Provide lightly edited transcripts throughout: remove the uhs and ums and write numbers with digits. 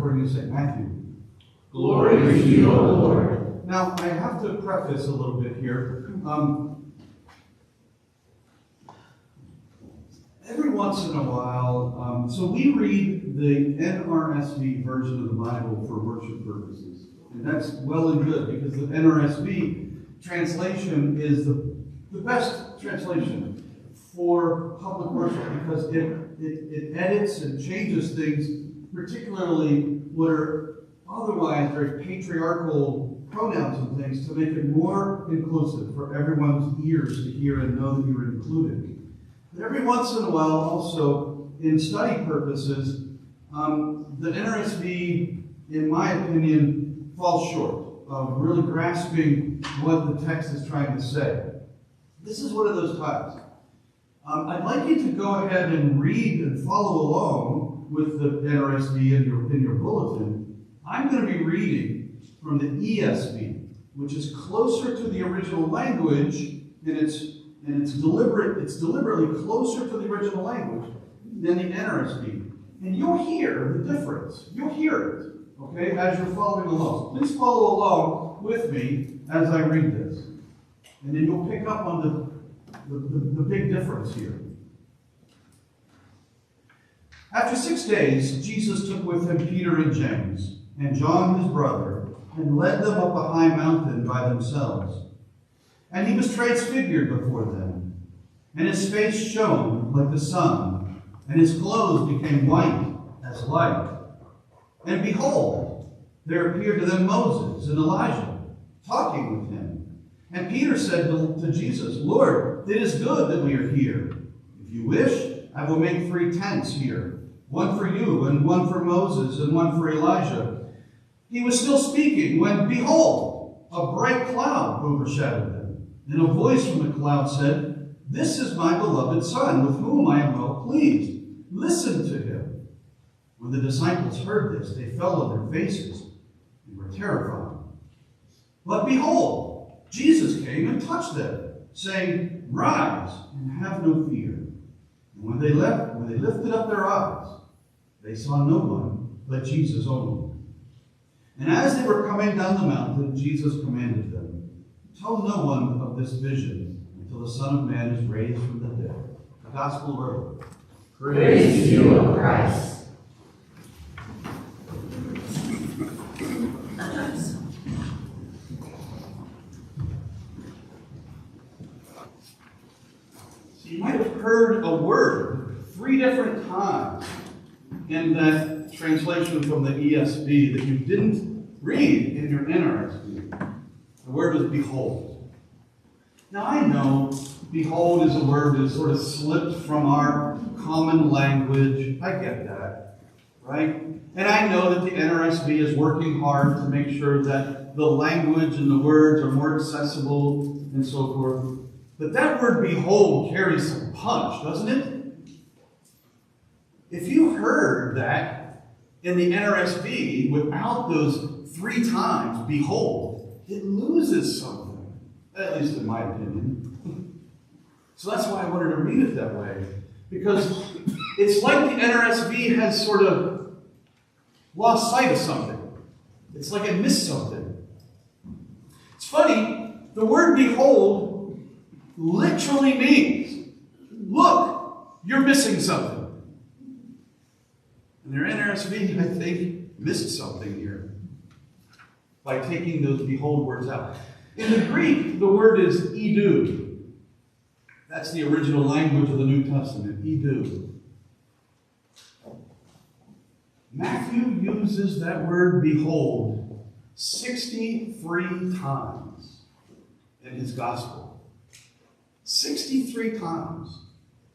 according to St. Matthew. Glory to you, O Lord. Now, I have to preface a little bit here. Every once in a while, so we read the NRSV version of the Bible for worship purposes. And that's well and good, because the NRSV translation is the best translation for public worship, because it edits and changes things, particularly what are otherwise very patriarchal pronouns and things, to make it more inclusive for everyone's ears to hear and know that you're included. But every once in a while, also, in study purposes, the NRSV, in my opinion, falls short of really grasping what the text is trying to say. This is one of those times. I'd like you to go ahead and read and follow along with the NRSV in your bulletin. I'm going to be reading from the ESV, which is closer to the original language, and it's deliberately closer to the original language than the NRSV. And you'll hear the difference. You'll hear it, okay, as you're following along. So please follow along with me as I read this. And then you'll pick up on the big difference here. After 6 days, Jesus took with him Peter and James, and John his brother, and led them up a high mountain by themselves. And he was transfigured before them, and his face shone like the sun, and his clothes became white as light. And behold, there appeared to them Moses and Elijah, talking with him. And Peter said to Jesus, Lord, it is good that we are here. If you wish, I will make 3 tents here, one for you, and one for Moses, and one for Elijah. He was still speaking when, behold, a bright cloud overshadowed them. And a voice from the cloud said, This is my beloved Son, with whom I am well pleased. Listen to him. When the disciples heard this, they fell on their faces and were terrified. But behold, Jesus came and touched them, saying, Rise and have no fear. And when they lifted up their eyes, they saw no one but Jesus only. And as they were coming down the mountain, Jesus commanded them, Tell no one of this vision until the Son of Man is raised from the dead. The Gospel of our Lord. Praise to you, O Christ. You might have heard a word 3 different times in that translation from the ESV that you didn't read in your NRSV. The word was behold. Now I know behold is a word that sort of slipped from our common language. I get that, right? And I know that the NRSV is working hard to make sure that the language and the words are more accessible and so forth. But that word behold carries some punch, doesn't it? If you heard that in the NRSV without those 3 times, behold, it loses something, at least in my opinion. So that's why I wanted to read it that way. Because it's like the NRSV has sort of lost sight of something. It's like it missed something. It's funny, the word behold literally means, look, you're missing something. And their NRSV, I think, missed something here by taking those behold words out. In the Greek, the word is idou. That's the original language of the New Testament, idou. Matthew uses that word behold 63 times in his gospel. 63 times.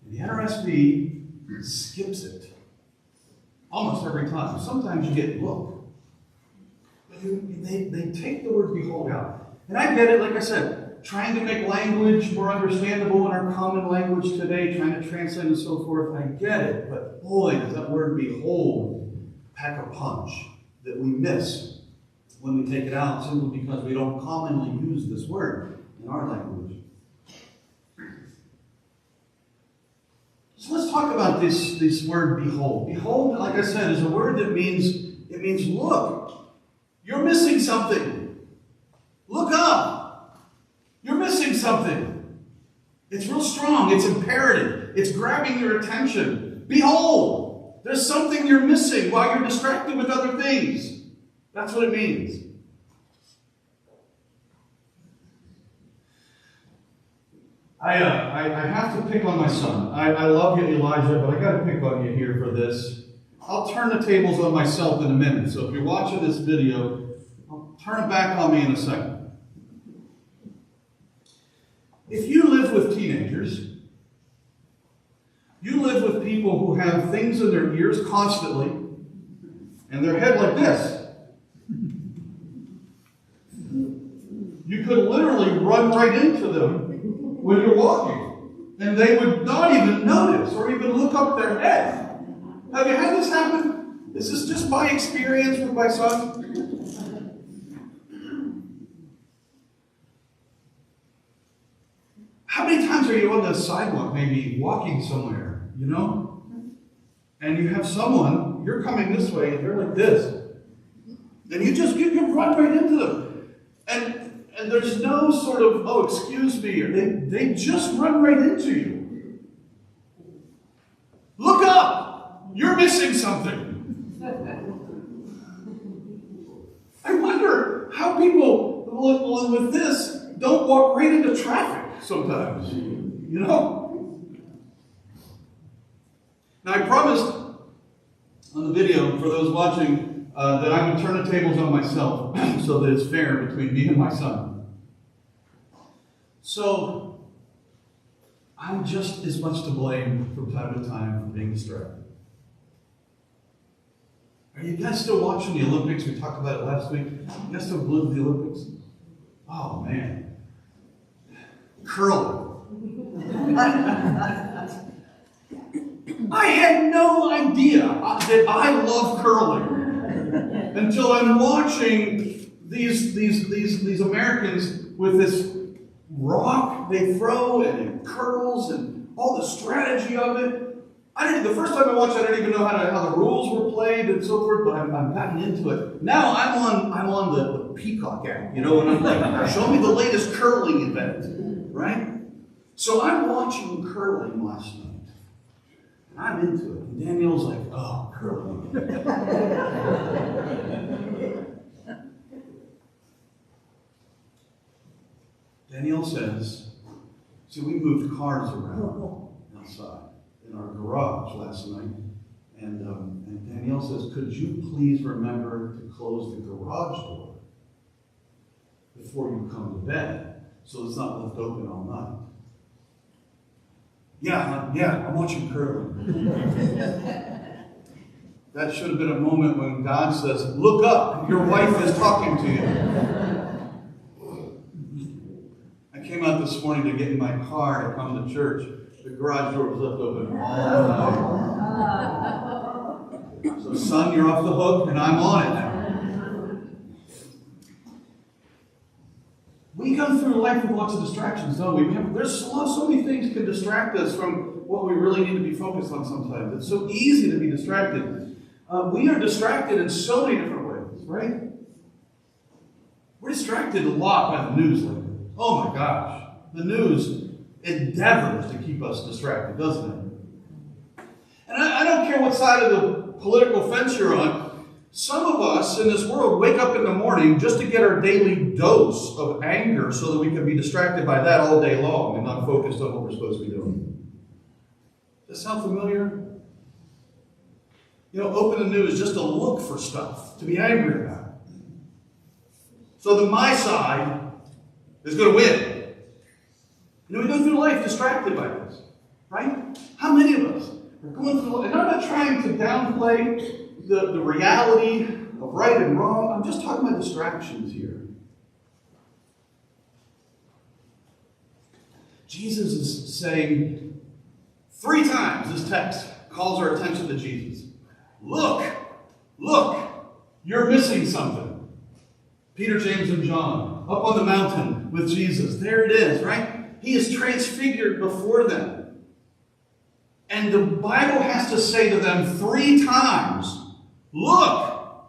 And the NRSV skips it. Almost every time. Sometimes you get look. But they take the word behold out. And I get it, like I said, trying to make language more understandable in our common language today, trying to translate and so forth. I get it. But boy, does that word behold pack a punch that we miss when we take it out, simply because we don't commonly use this word in our language. So let's talk about this word behold. Behold, like I said, is a word that means It means, look, you're missing something. Look up. You're missing something. It's real strong. It's imperative. It's grabbing your attention. Behold, there's something you're missing while you're distracted with other things. That's what it means. I have to pick on my son. I love you, Elijah, but I got to pick on you here for this. I'll turn the tables on myself in a minute. So if you're watching this video, I'll turn it back on me in a second. If you live with teenagers, you live with people who have things in their ears constantly, and their head like this. You could literally run right into them when you're walking, and they would not even notice or even look up their head. Have you had this happen? Is this just my experience with my son? How many times are you on the sidewalk, maybe walking somewhere, and you have someone, you're coming this way, and they're like this, and you can run right into them, and there's no sort of, excuse me, or they just run right into you. Look up! You're missing something. I wonder how people with this don't walk right into traffic sometimes. Now, I promised on the video, for those watching, that I would turn the tables on myself so that it's fair between me and my son. So, I'm just as much to blame from time to time for being distracted. Are you guys still watching the Olympics? We talked about it last week. You guys still glued to the Olympics? Oh, man. Curling. I had no idea that I love curling until I'm watching these Americans with this rock they throw and it curls and all the strategy of it. The first time I watched it, I didn't even know how the rules were played and so forth, but I'm gotten into it. Now I'm on the Peacock app, and I'm like, show me the latest curling event, right? So I'm watching curling last night. I'm into it. And Daniel's like, oh, curling. Danielle says, we moved cars around outside in our garage last night. And Danielle says, could you please remember to close the garage door before you come to bed so it's not left open all night? Yeah, I'm watching curling. That should have been a moment when God says, look up, your wife is talking to you. I came out this morning to get in my car to come to church. The garage door was left open all night. So son, you're off the hook and I'm on it now. We go through life with lots of distractions, don't we? There's so many things can distract us from what we really need to be focused on sometimes. It's so easy to be distracted. We are distracted in so many different ways, right? We're distracted a lot by the news lately. Oh my gosh. The news endeavors to keep us distracted, doesn't it? And I don't care what side of the political fence you're on. Some of us in this world wake up in the morning just to get our daily dose of anger so that we can be distracted by that all day long and not focused on what we're supposed to be doing. Does that sound familiar? Open the news just to look for stuff to be angry about. So that my side is going to win. We go through life distracted by this, right? How many of us are going through life? And I'm not trying to downplay the reality of right and wrong. I'm just talking about distractions here. Jesus is saying 3 times, this text calls our attention to Jesus. Look, you're missing something. Peter, James, and John, up on the mountain with Jesus. There it is, right? He is transfigured before them. And the Bible has to say to them 3 times, look,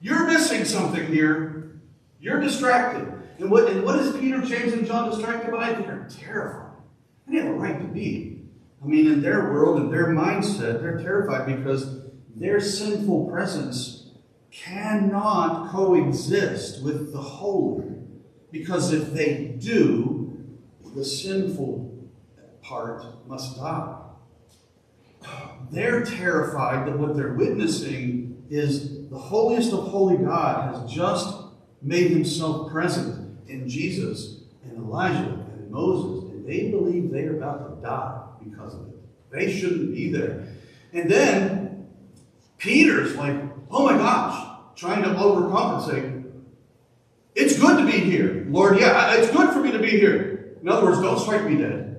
You're missing something here. You're distracted. And what is Peter, James, and John distracted by? They're terrified. They have a right to be. I mean, in their world, in their mindset, they're terrified because their sinful presence cannot coexist with the holy. Because if they do, the sinful part must die. They're terrified that what they're witnessing is the holiest of holy God has just made himself present in Jesus and Elijah and Moses. And they believe they are about to die because of it. They shouldn't be there. And then Peter's like, oh my gosh, trying to overcompensate. It's good to be here, Lord. Yeah, it's good for me to be here. In other words, don't strike me dead.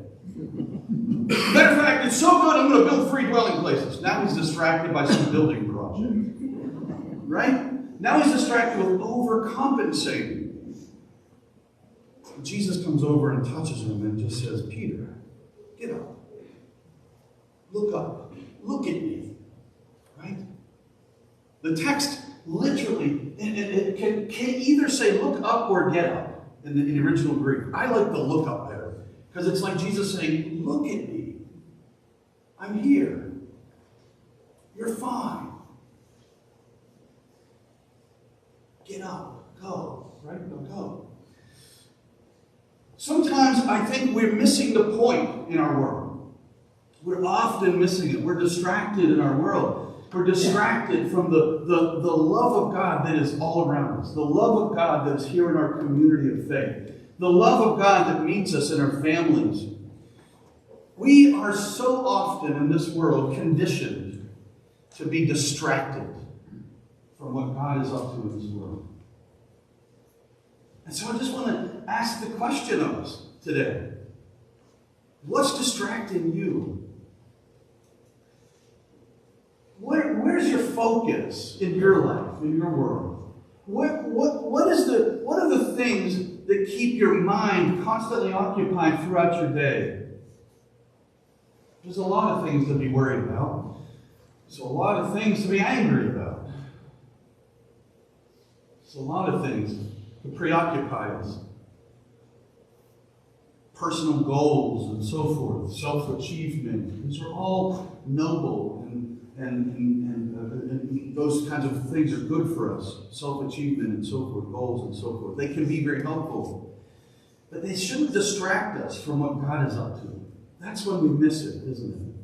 Matter of fact, it's so good I'm going to build 3 dwelling places. Now he's distracted by some building project. Right? Now he's distracted with overcompensating. Jesus comes over and touches him and just says, Peter, get up. Look up. Look at me. Right? The text literally, it can either say look up or get up in the original Greek. I like the look up better. Because it's like Jesus saying, look at me. I'm here. You're fine. Get up. Go. Right? Go. Sometimes I think we're missing the point in our world. We're often missing it. We're distracted in our world. We're distracted from the love of God that is all around us. The love of God that is here in our community of faith. The love of God that meets us in our families. We are so often in this world conditioned to be distracted from what God is up to in this world. And so I just want to ask the question of us today. What's distracting you? Where's your focus in your life, in your world? What are the things that keep your mind constantly occupied throughout your day? There's a lot of things to be worried about. There's a lot of things to be angry about. There's a lot of things to preoccupy us. Personal goals and so forth, self-achievement. These are all noble and those kinds of things are good for us. Self-achievement and so forth, goals and so forth. They can be very helpful. But they shouldn't distract us from what God is up to. That's when we miss it, isn't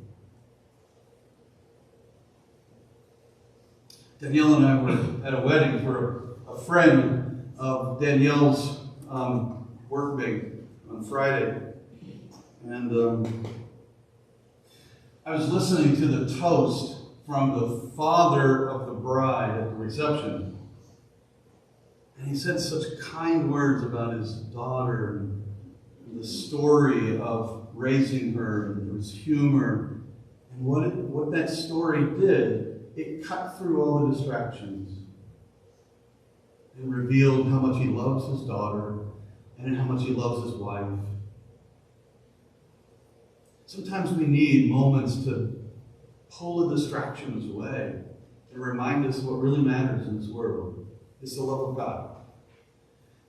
it? Danielle and I were at a wedding for a friend of Danielle's workmate on Friday. And I was listening to the toast from the father of the bride at the reception. And he said such kind words about his daughter and the story of raising her and his humor. And what that story did, it cut through all the distractions. It revealed how much he loves his daughter and how much he loves his wife. Sometimes we need moments to pull the distractions away and remind us what really matters in this world. It's the love of God.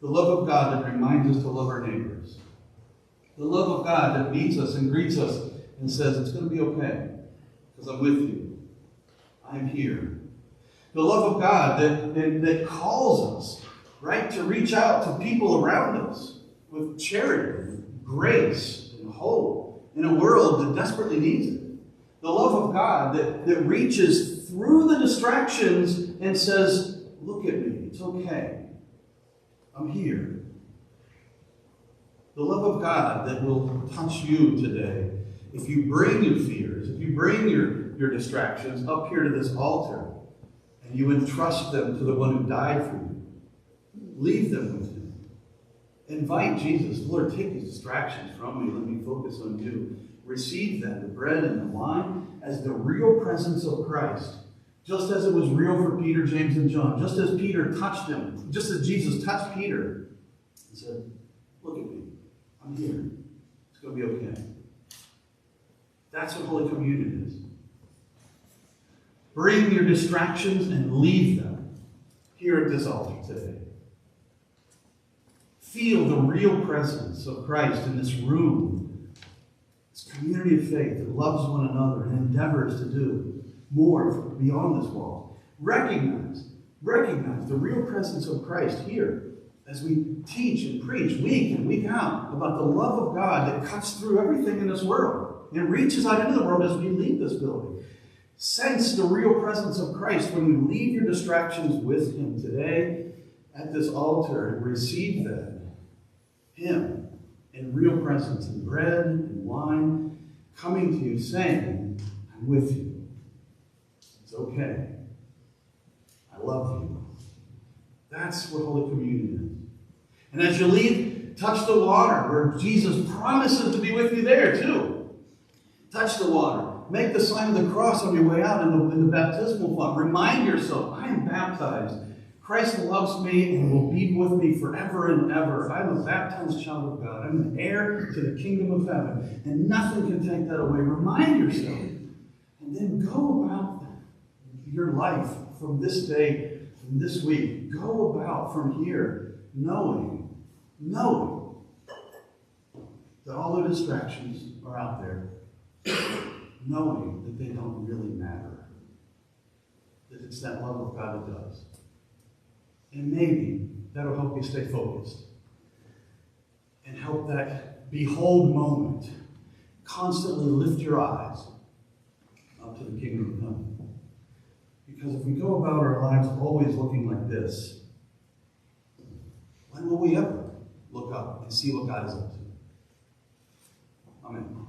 The love of God that reminds us to love our neighbors. The love of God that meets us and greets us and says, it's going to be okay because I'm with you. I'm here. The love of God that calls us, right, to reach out to people around us with charity, with grace and hope in a world that desperately needs it. The love of God that reaches through the distractions and says, look at me, it's okay. I'm here. The love of God that will touch you today. If you bring your fears, if you bring your distractions up here to this altar, and you entrust them to the one who died for you, leave them with him. Invite Jesus, Lord, take these distractions from me. Let me focus on you. Receive them, the bread and the wine, as the real presence of Christ. Just as it was real for Peter, James, and John. Just as Peter touched him. Just as Jesus touched Peter. He said, look at me. I'm here. It's going to be okay. That's what Holy Communion is. Bring your distractions and leave them here at this altar today. Feel the real presence of Christ in this room, this community of faith that loves one another and endeavors to do more beyond this wall. Recognize the real presence of Christ here as we teach and preach week in, week out about the love of God that cuts through everything in this world and reaches out into the world as we leave this building. Sense the real presence of Christ when you leave your distractions with Him today at this altar and receive them, Him in real presence in bread and wine, coming to you saying, I'm with you. It's okay. I love you. That's what Holy Communion is. And as you leave, touch the water where Jesus promises to be with you there too. Touch the water. Make the sign of the cross on your way out in the baptismal font. Remind yourself, I am baptized. Christ loves me and will be with me forever and ever. I'm a baptized child of God. I'm an heir to the kingdom of heaven. And nothing can take that away. Remind yourself. And then go about your life from this day, from this week. Go about from here knowing that all the distractions are out there. Knowing that they don't really matter. That it's that love of God that does. And maybe that'll help you stay focused. And help that behold moment constantly lift your eyes up to the kingdom of heaven. Because if we go about our lives always looking like this, when will we ever look up and see what God is up to? Amen.